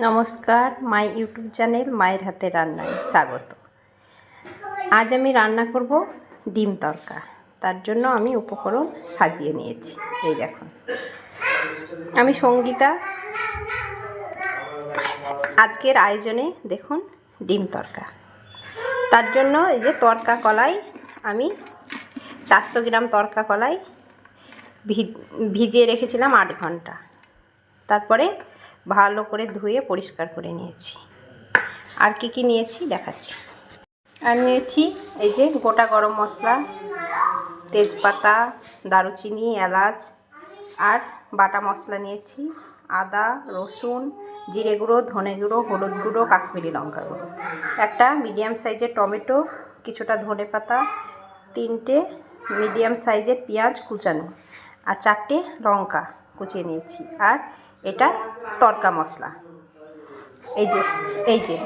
নমস্কার, my YouTube channel মায়ের হাতে রান্নায় স্বাগত। আজ আমি রান্না করব ডিম তড়কা। তার জন্য আমি উপকরণ সাজিয়ে নিয়েছি। এই দেখুন, আমি সঙ্গীতা। আজকের আয়োজনে দেখুন ডিম তড়কা। তার জন্য এই যে তড়কা কলাই, আমি 400 গ্রাম তড়কা কলাই ভিজিয়ে রেখেছিলাম 8 ঘন্টা। তারপরে ভালো করে ধুয়ে পরিষ্কার করে নিয়েছি। আর কি নিয়েছি দেখাচ্ছি। আর নিয়েছি এই যে গোটা গরম মশলা, তেজপাতা, দারুচিনি, এলাচ আর বাটা মশলা নিয়েছি। আদা, রসুন, জিরে গুঁড়ো, ধনে গুঁড়ো, হলুদ গুঁড়ো, কাশ্মীরি লঙ্কা গুঁড়ো, একটা মিডিয়াম সাইজের টমেটো, কিছুটা ধনে পাতা, 3টে মিডিয়াম সাইজের পেঁয়াজ কুচানো, আর 4টে লঙ্কা কুচিয়ে নিয়েছি। আর এটা তড়কা মশলা, এই যে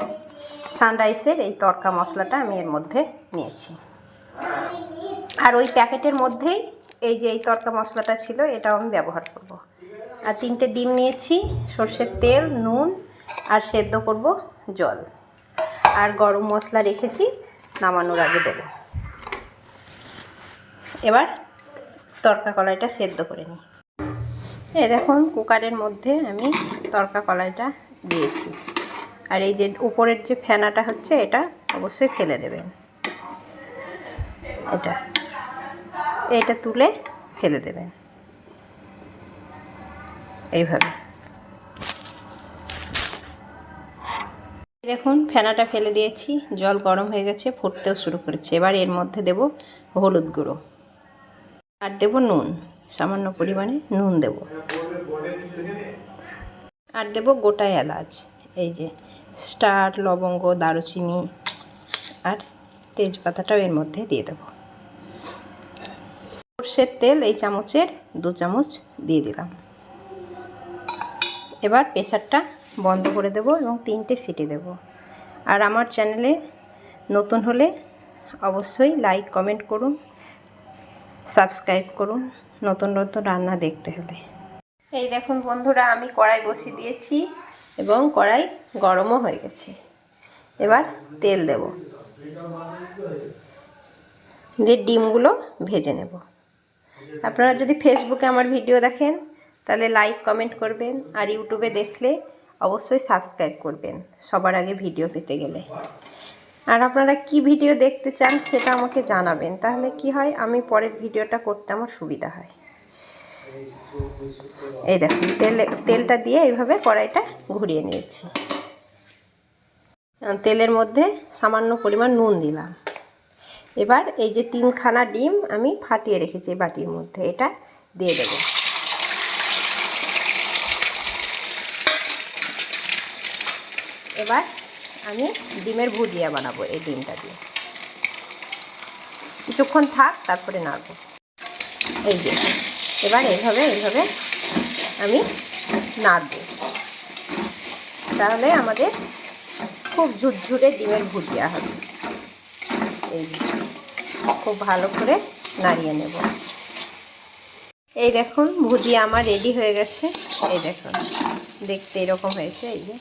সানরাইসের এই তড়কা মশলাটা আমি এর মধ্যে নিয়েছি। আর ওই প্যাকেটের মধ্যেই এই যে এই তড়কা মশলাটা ছিল, এটাও আমি ব্যবহার করব। আর 3টে ডিম নিয়েছি, সর্ষের তেল, নুন আর সেদ্ধ করব জল। আর গরম মশলা রেখেছি, নামানোর আগে দেব। এবার তড়কা কলাইটা সেদ্ধ করে নিই। এই দেখুন, কুকারের মধ্যে আমি তড়কা কলাইটা দিয়েছি। আর এই যে উপরের যে ফেনাটা হচ্ছে, এটা অবশ্যই ফেলে দেবেন। এটা তুলে ফেলে দেবেন এইভাবে। দেখুন, ফেনাটা ফেলে দিয়েছি, জল গরম হয়ে গেছে, ফুটতেও শুরু করেছে। এবার এর মধ্যে দেব হলুদ গুঁড়ো আর দেব নুন, সামান্য পরিমাণে নুন দেব। আর দেব গোটা এলাচ, এই যে স্টার, লবঙ্গ, দারুচিনি আর তেজপাতাটাও এর মধ্যে দিয়ে দেব। সর্ষের তেল এই চামচের 2 চামচ দিয়ে দিলাম। এবার প্রেসারটা বন্ধ করে দেব এবং 3টে সিটি দেব। আর আমার চ্যানেলে নতুন হলে অবশ্যই লাইক, কমেন্ট করুন, সাবস্ক্রাইব করুন নতুন নতুন রান্না দেখতে হলে। এই দেখুন বন্ধুরা, আমি কড়াই বসিয়ে দিয়েছি এবং কড়াই গরমও হয়ে গেছে। এবার তেল দেব, দিয়ে ডিমগুলো ভেজে নেব। আপনারা যদি ফেসবুকে আমার ভিডিও দেখেন তাহলে লাইক, কমেন্ট করবেন। আর ইউটিউবে দেখলে অবশ্যই সাবস্ক্রাইব করবেন সবার আগে ভিডিও পেতে গেলে। আর আপনারা কি ভিডিও দেখতে চান সেটা আমাকে জানাবেন, তাহলে কি হয়, আমি পরের ভিডিওটা করতে আমার সুবিধা হয়। এই দেখুন, তেলটা দিয়ে এইভাবে কড়াইটা ঘুরিয়ে নিয়েছি। তেলের মধ্যে সামান্য পরিমাণ নুন দিলাম। এবার এই যে 3খানা ডিম আমি ফাটিয়ে রেখেছি বাটির মধ্যে, এটা দিয়ে দেব। এবার আমি ডিমের ভুজিয়া বানাবো এই ডিমটা দিয়ে। কিছুক্ষণ থাক, তারপরে নাড়ব। এই যে এবার এইভাবে আমি নাড়ব, তাহলে আমাদের খুব ঝুরঝুরে ডিমের ভুজিয়া হবে। এই খুব ভালো করে নাড়িয়ে নেব। এই দেখুন, ভুজিয়া আমার রেডি হয়ে গেছে। এই দেখুন, দেখতে এরকম হয়েছে। এই যে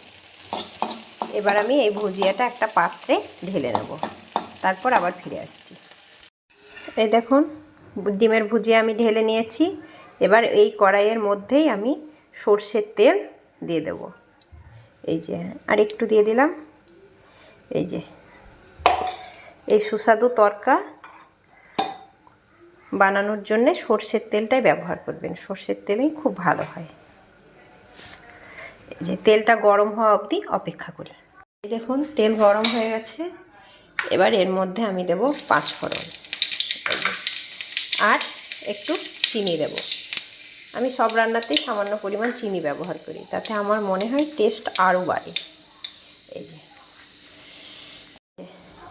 এবার আমি এই ভুজিয়াটা একটা পাত্রে ঢেলে নেব, তারপর আবার ফিরে আসছি। এই দেখুন, ডিমের ভুজিয়া আমি ঢেলে নিয়েছি। এবার এই কড়াইয়ের মধ্যেই আমি সর্ষের তেল দিয়ে দেব। এই যে আর একটু দিয়ে দিলাম। এই যে এই সুস্বাদু তড়কা বানানোর জন্য সর্ষের তেলটাই ব্যবহার করবেন, সর্ষের তেলেই খুব ভালো হয়। এই যে তেলটা গরম হওয়া অবধি অপেক্ষা করি। এই দেখুন, তেল গরম হয়ে গেছে। এবার এর মধ্যে আমি দেব 5 ফোড়ন আর একটু চিনি দেব। আমি সব রান্নাতেই সামান্য পরিমাণ চিনি ব্যবহার করি, তাতে আমার মনে হয় টেস্ট আরও বাড়ে। এই যে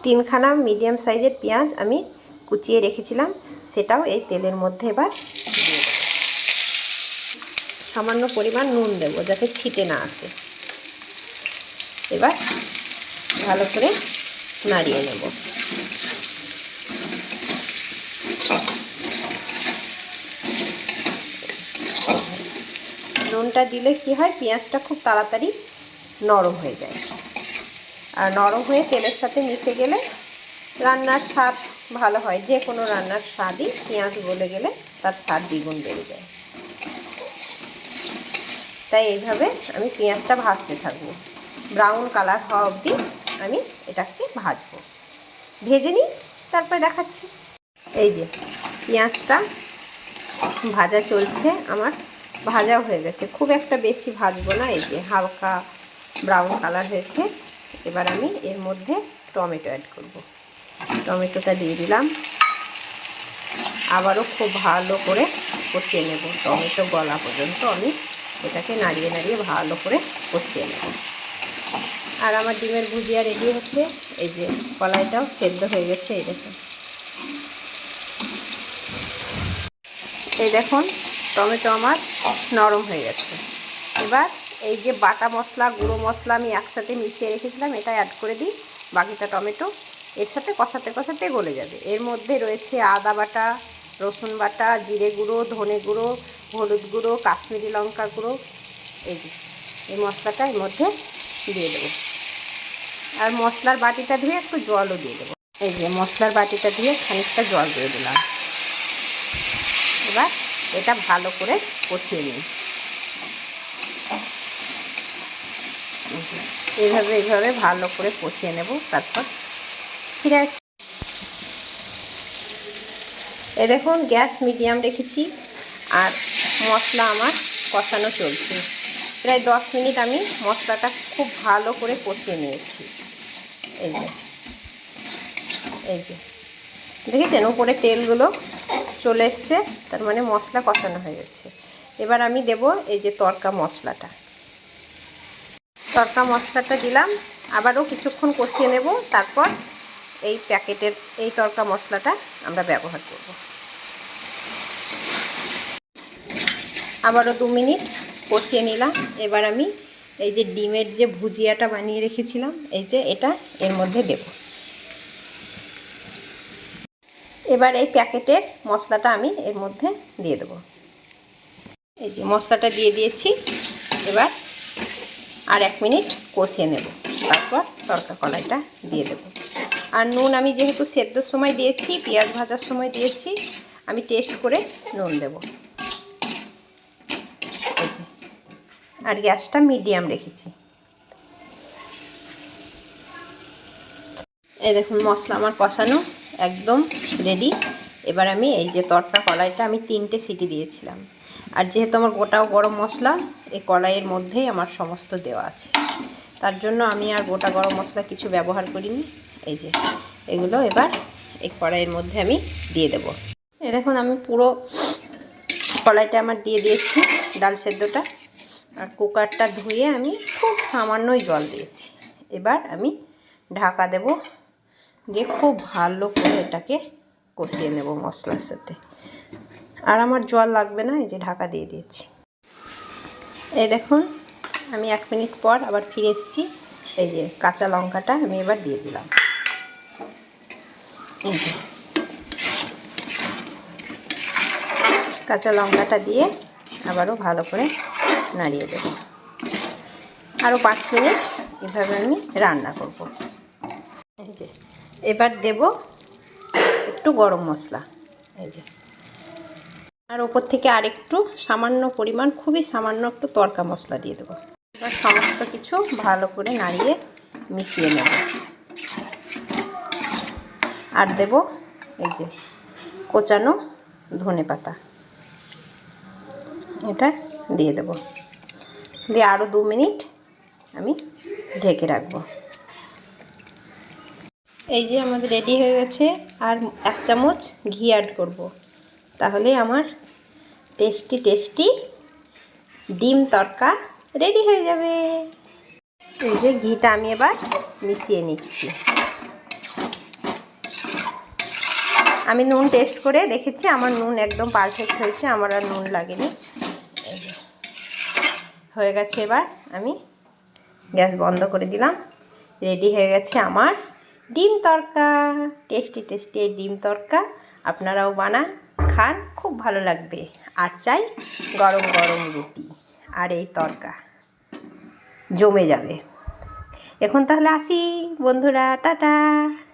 3খানা মিডিয়াম সাইজের পেঁয়াজ আমি কুচিয়ে রেখেছিলাম, সেটাও এই তেলের মধ্যে এবার দিয়ে দেব। সামান্য পরিমাণ নুন দেব যাতে ছিটে না আসে। এবার ভালো করে নাড়িয়ে নেব। নুনটা দিলে কি হয়, পেঁয়াজটা খুব তাড়াতাড়ি নরম হয়ে যায়। আর নরম হয়ে তেলের সাথে মিশে গেলে রান্নার স্বাদ ভালো হয়। যে কোনো রান্নার স্বাদই পেঁয়াজ গলে গেলে তার স্বাদ দ্বিগুণ বেড়ে যায়। তাই এইভাবে আমি পেঁয়াজটা ভাজতে থাকবো, ব্রাউন কালার হওয়া অবধি আমি এটাকে ভাজবো। ভেজে নিই, তারপরে দেখাচ্ছি। এই যে পেঁয়াজটা ভাজা চলছে, আমার ভাজাও হয়ে গেছে, খুব একটা বেশি ভাজবো না। এই যে হালকা ব্রাউন কালার হয়েছে। এবার আমি এর মধ্যে টমেটো অ্যাড করব। টমেটোটা দিয়ে দিলাম, আবারও খুব ভালো করে কষিয়ে নেব। টমেটো গলা পর্যন্ত আমি এটাকে নাড়িয়ে নাড়িয়ে ভালো করে কষিয়ে নেব। আর আমার ডিমের ভুজিয়া রেডি হচ্ছে। এই যে কলাইটাও সেদ্ধ হয়ে গেছে। এই দেখুন টমেটো আমার নরম হয়ে গেছে। এবার এই যে বাটা মশলা, গুঁড়ো মশলা আমি একসাথে মিশিয়ে রেখেছিলাম, এটা অ্যাড করে দিই। বাকিটা টমেটো এর সাথে কষাতে কষাতে গলে যাবে। এর মধ্যে রয়েছে আদা বাটা, রসুন বাটা, জিরে গুঁড়ো, ধনে গুঁড়ো, হলুদ গুঁড়ো, কাশ্মীরি লঙ্কা গুঁড়ো। এই যে এই মশলাটা এর মধ্যে দিয়ে দেবো। আর মশলার বাটিটা ধুয়ে একটু জলও দিয়ে দেবো। এই যে মশলার বাটিটা দিয়ে খানিকটা জল দিয়ে দিলাম। এবার এটা ভালো করে কষিয়ে নিই। এইভাবে ভালো করে কষিয়ে নেব, তারপর ফিরে আসি। এই দেখুন গ্যাস মিডিয়াম রেখেছি আর মশলা আমার কষানো চলছে। প্রায় 10 মিনিট আমি মশলাটা খুব ভালো করে কষিয়ে নিয়েছি। এই যে দেখেছেন উপরে তেলগুলো চলে এসছে, তার মানে মশলা কষানো হয়ে গেছে। এবার আমি দেব এই যে তড়কা মশলাটা দিলাম, আবারও কিছুক্ষণ কষিয়ে নেব। তারপর এই প্যাকেটের এই তড়কা মশলাটা আমরা ব্যবহার করব। আবারও 2 মিনিট কষিয়ে নিলাম। এবার আমি এই যে ডিমের যে ভুজিয়াটা বানিয়ে রেখেছিলাম, এই যে এটা এর মধ্যে দেব। এবার এই প্যাকেটের মশলাটা আমি এর মধ্যে দিয়ে দেব। এই যে মশলাটা দিয়ে দিয়েছি। এবার আর 1 মিনিট কষিয়ে নেব, তারপর তড়কা কলাইটা দিয়ে দেব। আর নুন আমি যেহেতু সেদ্ধর সময় দিয়েছি, পেঁয়াজ ভাজার সময় দিয়েছি, আমি টেস্ট করে নুন দেব। এই যে আর গ্যাসটা মিডিয়াম রেখেছি। এই দেখুন মশলা আমার কষানো একদম রেডি। এবার আমি এই যে তড়কা কলাইটা আমি 3টে সিটি দিয়েছিলাম। আর যেহেতু আমার গোটা গরম মশলা এই কলাইয়ের মধ্যেই আমার সমস্ত দেওয়া আছে, তার জন্য আমি আর গোটা গরম মশলা কিছু ব্যবহার করিনি। এই যে এগুলো এবার এই কড়াইয়ের মধ্যে আমি দিয়ে দেব। এই দেখুন আমি পুরো কলাইটা আমার দিয়ে দিয়েছি ডাল সেদ্ধটা। আর কুকারটা ধুয়ে আমি খুব সামান্যই জল দিয়েছি। এবার আমি ঢাকা দেব, দিয়ে খুব ভালো করে এটাকে কষিয়ে নেব মশলার সাথে। আর আমার জল লাগবে না, এই যে ঢাকা দিয়ে দিয়েছি। এই দেখুন আমি 1 মিনিট পর আবার ফিরে এসেছি। এই যে কাঁচা লঙ্কাটা আমি এবার দিয়ে দিলাম। এই যে কাঁচা লঙ্কাটা দিয়ে আবারও ভালো করে নাড়িয়ে দেব। আরও 5 মিনিট এভাবে আমি রান্না করব। এই যে এবার দেব একটু গরম মশলা। এই যে আর ওপর থেকে আরেকটু সামান্য পরিমাণ, খুবই সামান্য একটু তড়কা মশলা দিয়ে দেবো। এবার সমস্ত কিছু ভালো করে নাড়িয়ে মিশিয়ে নেব। আর দেব এই যে কোচানো ধনেপাতা, এটা দিয়ে দেব। দিয়ে আরও 2 মিনিট আমি ঢেকে রাখবো। এই যে আমাদের রেডি হয়ে গেছে। আর 1 চামচ ঘি অ্যাড করব, তাহলে আমার টেস্টি ডিম তড়কা রেডি হয়ে যাবে। এই যে ঘিটা আমি এবার মিশিয়ে নিচ্ছি। আমি নুন টেস্ট করে দেখেছি, আমার নুন একদম পারফেক্ট হয়েছে, আমার আর নুন লাগেনি। হয়ে গেছে। এবার আমি গ্যাস বন্ধ করে দিলাম। রেডি হয়ে গেছে আমার ডিম তড়কা। টেস্টি এই ডিম তড়কা আপনারাও বানান, খান, খুব ভালো লাগবে। আর চাই গরম গরম রুটি আর এই তড়কা। জমে যাবে। এখন তাহলে আসি বন্ধুরা, টাটা।